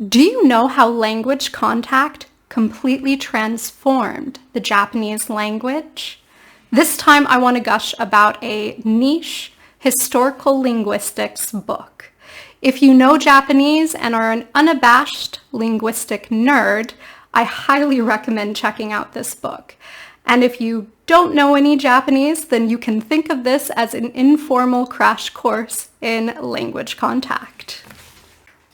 Do you know how language contact completely transformed the Japanese language? This time I want to gush about a niche historical linguistics book. If you know Japanese and are an unabashed linguistic nerd, I highly recommend checking out this book. And if you don't know any Japanese, then you can think of this as an informal crash course in language contact.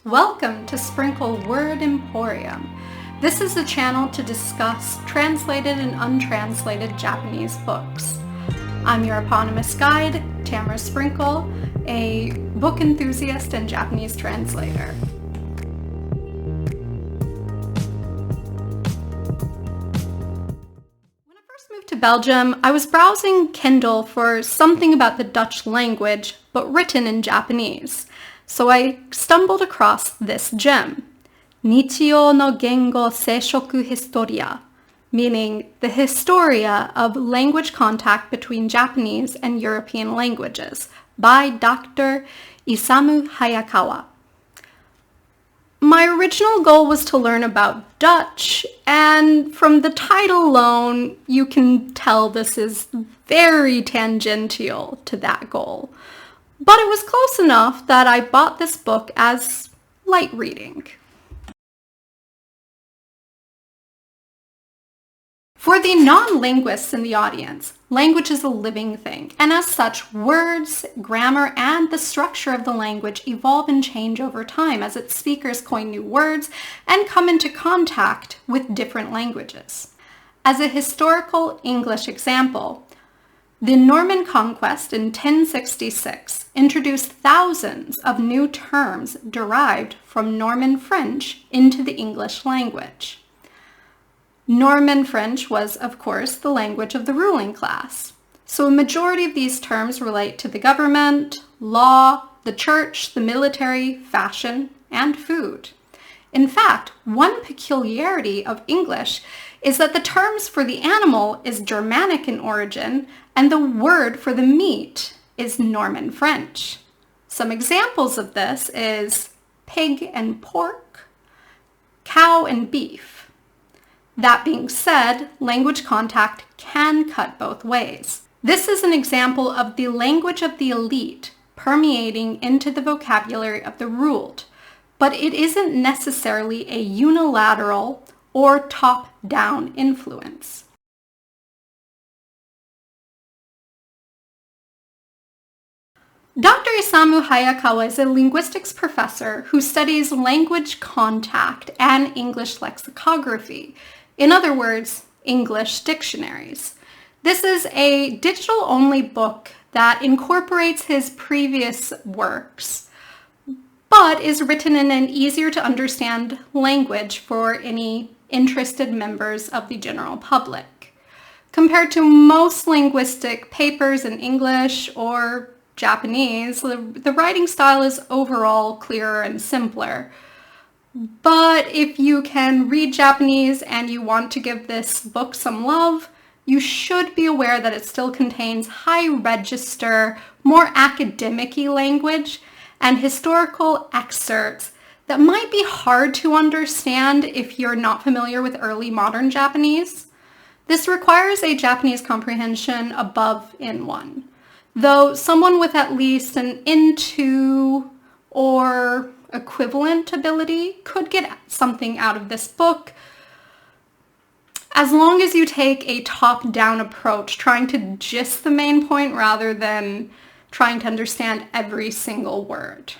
Welcome to Sprinkle Word Emporium. This is a channel to discuss translated and untranslated Japanese books. I'm your eponymous guide, Tamara Sprinkle, a book enthusiast and Japanese translator. When I first moved to Belgium, I was browsing Kindle for something about the Dutch language, but written in Japanese. So I stumbled across this gem,日欧の言語接触ヒストリア, meaning the historia of language contact between Japanese and European languages, by Dr. Isamu Hayakawa. My original goal was to learn about Dutch, and from the title alone, you can tell this is very tangential to that goal. But it was close enough that I bought this book as light reading. For the non-linguists in the audience, language is a living thing, and as such, words, grammar, and the structure of the language evolve and change over time as its speakers coin new words and come into contact with different languages. As a historical English example, the Norman conquest in 1066 introduced thousands of new terms derived from Norman French into the English language. Norman French was, of course, the language of the ruling class. So a majority of these terms relate to the government, law, the church, the military, fashion, and food. In fact, one peculiarity of English is that the terms for the animal is Germanic in origin, and the word for the meat is Norman French. Some examples of this is pig and pork, cow and beef. That being said, language contact can cut both ways. This is an example of the language of the elite permeating into the vocabulary of the ruled, but it isn't necessarily a unilateral or top-down influence. Dr. Isamu Hayakawa is a linguistics professor who studies language contact and English lexicography. In other words, English dictionaries. This is a digital-only book that incorporates his previous works, but is written in an easier-to-understand language for any interested members of the general public. Compared to most linguistic papers in English or Japanese, the writing style is overall clearer and simpler. But if you can read Japanese and you want to give this book some love, you should be aware that it still contains high register, more academic-y language and historical excerpts that might be hard to understand if you're not familiar with early modern Japanese. This requires a Japanese comprehension above N1, though someone with at least an N2 or equivalent ability could get something out of this book, as long as you take a top-down approach, trying to gist the main point rather than trying to understand every single word.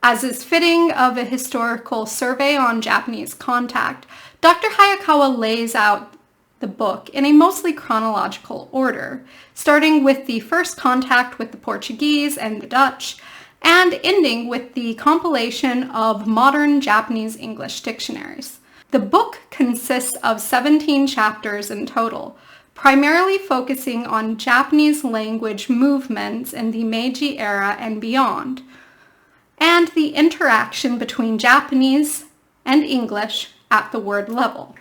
As is fitting of a historical survey on Japanese contact, Dr. Hayakawa lays out the book in a mostly chronological order, starting with the first contact with the Portuguese and the Dutch, and ending with the compilation of modern Japanese English dictionaries. The book consists of 17 chapters in total, primarily focusing on Japanese language movements in the Meiji era and beyond, and the interaction between Japanese and English at the word level.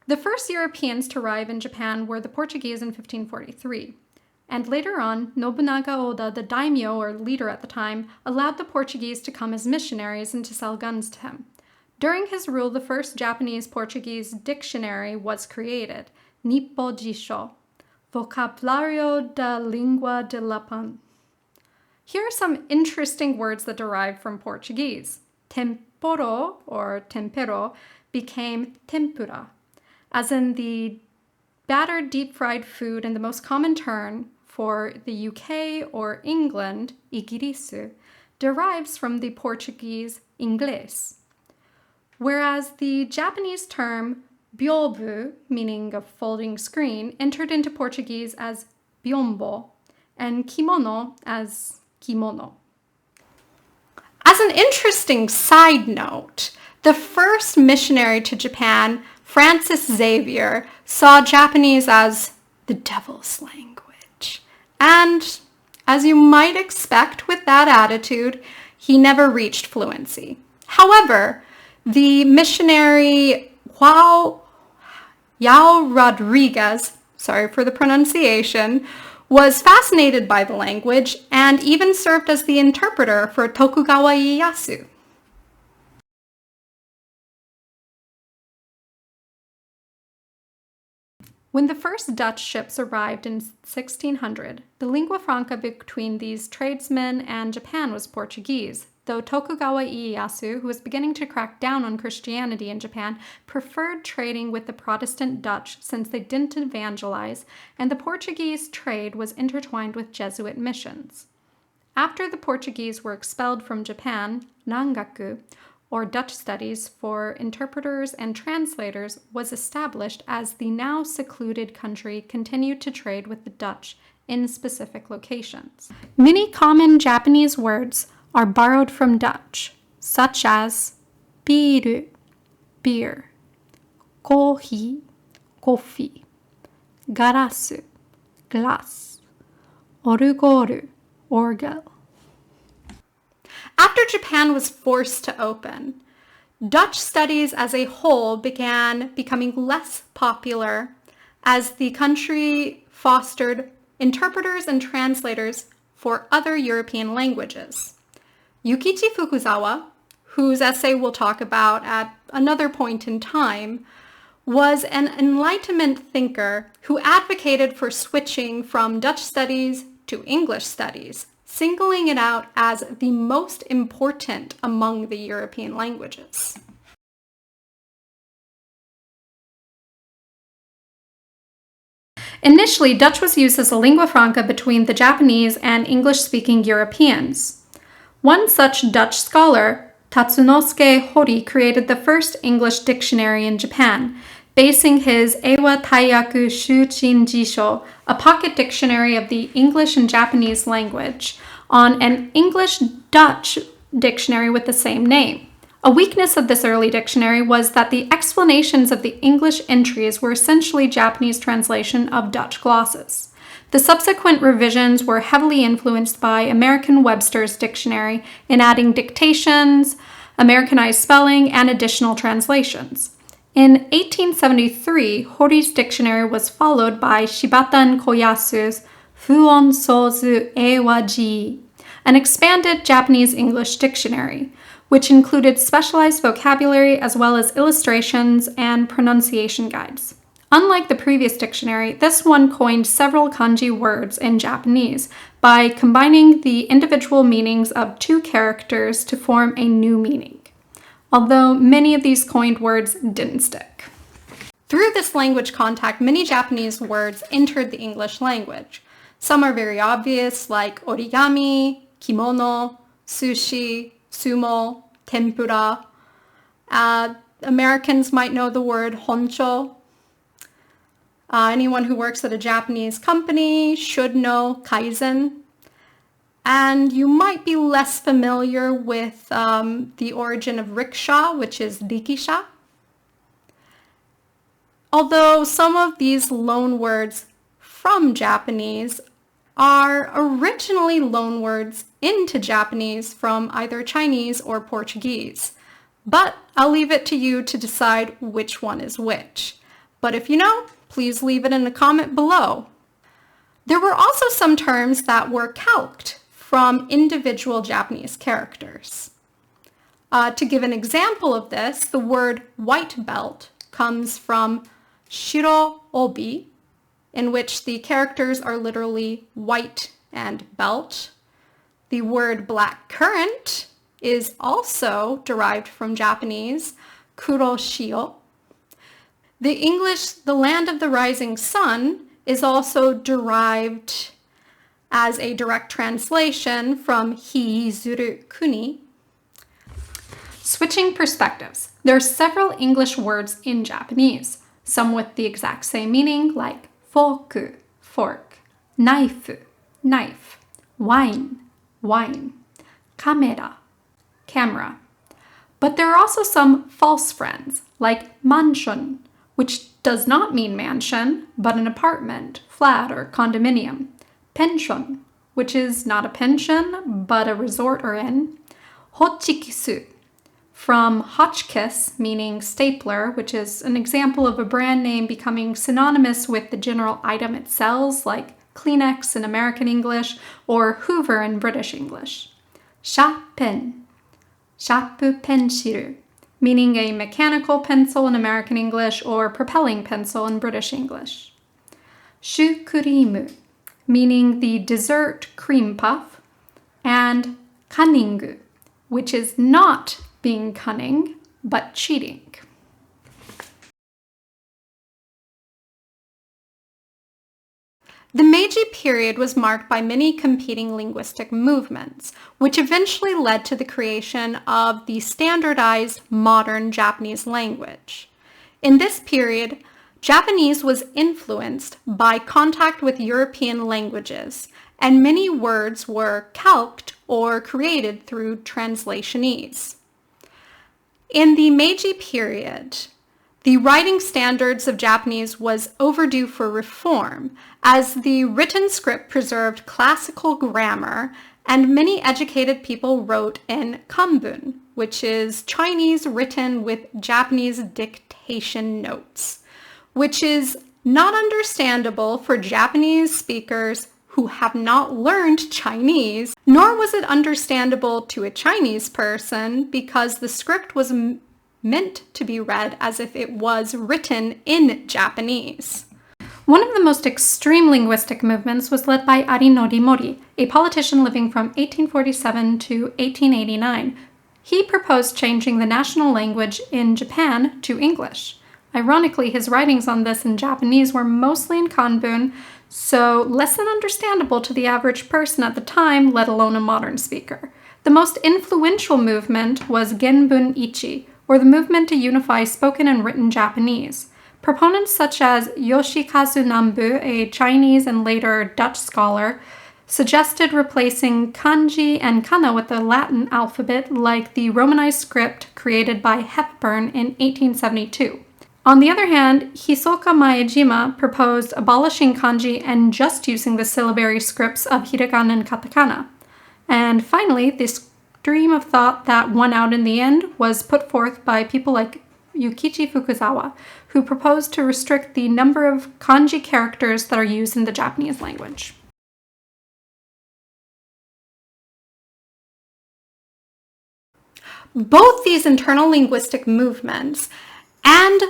The first Europeans to arrive in Japan were the Portuguese in 1543. And later on, Nobunaga Oda, the daimyo or leader at the time, allowed the Portuguese to come as missionaries and to sell guns to him. During his rule, the first Japanese-Portuguese dictionary was created, Nippo Jisho, Vocabulario da Língua de Lapão. Here are some interesting words that derived from Portuguese. Temporo, or tempero, became tempura, as in the battered deep-fried food, and the most common term for the UK or England, igirisu, derives from the Portuguese inglês, whereas the Japanese term biobu, meaning a folding screen, entered into Portuguese as biombo, and kimono as kimono. As an interesting side note, the first missionary to Japan, Francis Xavier, saw Japanese as the devil's language. And as you might expect with that attitude, he never reached fluency. However, the missionary Yao Rodriguez, sorry for the pronunciation, was fascinated by the language and even served as the interpreter for Tokugawa Ieyasu. When the first Dutch ships arrived in 1600, the lingua franca between these tradesmen and Japan was Portuguese, though Tokugawa Ieyasu, who was beginning to crack down on Christianity in Japan, preferred trading with the Protestant Dutch since they didn't evangelize, and the Portuguese trade was intertwined with Jesuit missions. After the Portuguese were expelled from Japan, Nangaku, or Dutch studies for interpreters and translators, was established as the now secluded country continued to trade with the Dutch in specific locations. Many common Japanese words are borrowed from Dutch, such as biru, beer, kohi, coffee, garasu, glass, orugoru, orgel. After Japan was forced to open, Dutch studies as a whole began becoming less popular as the country fostered interpreters and translators for other European languages. Yukichi Fukuzawa, whose essay we'll talk about at another point in time, was an Enlightenment thinker who advocated for switching from Dutch studies to English studies, singling it out as the most important among the European languages. Initially, Dutch was used as a lingua franca between the Japanese and English-speaking Europeans. One such Dutch scholar, Tatsunosuke Hori, created the first English dictionary in Japan, basing his Eiwa Taiyaku Shujin Jisho, a pocket dictionary of the English and Japanese language, on an English-Dutch dictionary with the same name. A weakness of this early dictionary was that the explanations of the English entries were essentially Japanese translation of Dutch glosses. The subsequent revisions were heavily influenced by American Webster's dictionary in adding dictations, Americanized spelling, and additional translations. In 1873, Hori's dictionary was followed by Shibata and Koyasu's Fuon Sozu Eiwa-ji, an expanded Japanese-English dictionary, which included specialized vocabulary as well as illustrations and pronunciation guides. Unlike the previous dictionary, this one coined several kanji words in Japanese by combining the individual meanings of two characters to form a new meaning, although many of these coined words didn't stick. Through this language contact, many Japanese words entered the English language. Some are very obvious, like origami, kimono, sushi, sumo, tempura. Americans might know the word honcho. Anyone who works at a Japanese company should know kaizen. And you might be less familiar with the origin of rickshaw, which is rikisha. Although some of these loanwords from Japanese are originally loanwords into Japanese from either Chinese or Portuguese. But I'll leave it to you to decide which one is which. But if you know, please leave it in a comment below. There were also some terms that were calqued from individual Japanese characters. To give an example of this, the word white belt comes from shiro obi, in which the characters are literally white and belt. The word black currant is also derived from Japanese kuroshio. The English, the land of the rising sun, is also derived as a direct translation from hiizuru kuni. Switching perspectives. There are several English words in Japanese, some with the exact same meaning, like forku, fork, knife, knife, wine, wine, camera, camera. But there are also some false friends, like mansion, which does not mean mansion, but an apartment, flat, or condominium. Pension, which is not a pension, but a resort or inn. Hochikisu, from Hotchkiss, meaning stapler, which is an example of a brand name becoming synonymous with the general item it sells, like Kleenex in American English or Hoover in British English. Shapen, shappu penshiru, meaning a mechanical pencil in American English or propelling pencil in British English. Shukurimu, meaning the dessert cream puff. And kaningu, which is not being cunning, but cheating. The Meiji period was marked by many competing linguistic movements, which eventually led to the creation of the standardized modern Japanese language. In this period, Japanese was influenced by contact with European languages, and many words were calqued or created through translationese. In the Meiji period, the writing standards of Japanese was overdue for reform, as the written script preserved classical grammar, and many educated people wrote in kanbun, which is Chinese written with Japanese dictation notes, which is not understandable for Japanese speakers who have not learned Chinese, nor was it understandable to a Chinese person because the script was meant to be read as if it was written in Japanese. One of the most extreme linguistic movements was led by Ari Norimori, a politician living from 1847 to 1889. He proposed changing the national language in Japan to English. Ironically, his writings on this in Japanese were mostly in kanbun, so less than understandable to the average person at the time, let alone a modern speaker. The most influential movement was Genbun Ichi, or the movement to unify spoken and written Japanese. Proponents such as Yoshikazu Nambu, a Chinese and later Dutch scholar, suggested replacing kanji and kana with the Latin alphabet like the Romanized script created by Hepburn in 1872. On the other hand, Hisoka Maejima proposed abolishing kanji and just using the syllabary scripts of hiragana and katakana. And finally, this stream of thought that won out in the end was put forth by people like Yukichi Fukuzawa, who proposed to restrict the number of kanji characters that are used in the Japanese language. Both these internal linguistic movements and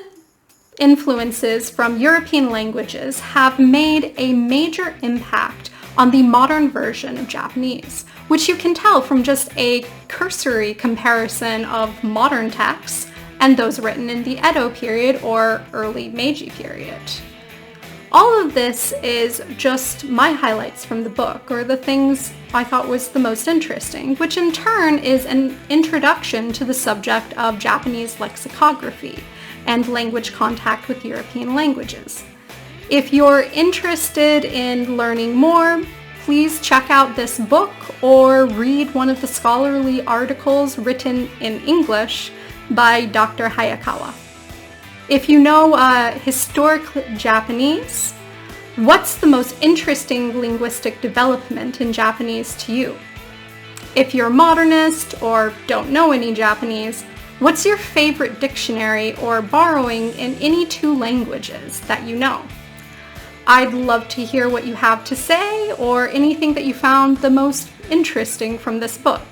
influences from European languages have made a major impact on the modern version of Japanese, which you can tell from just a cursory comparison of modern texts and those written in the Edo period or early Meiji period. All of this is just my highlights from the book, or the things I thought was the most interesting, which in turn is an introduction to the subject of Japanese lexicography and language contact with European languages. If you're interested in learning more, please check out this book or read one of the scholarly articles written in English by Dr. Hayakawa. If you know historic Japanese, what's the most interesting linguistic development in Japanese to you? If you're a modernist or don't know any Japanese, What's your favorite dictionary or borrowing in any 2 languages that you know? I'd love to hear what you have to say or anything that you found the most interesting from this book.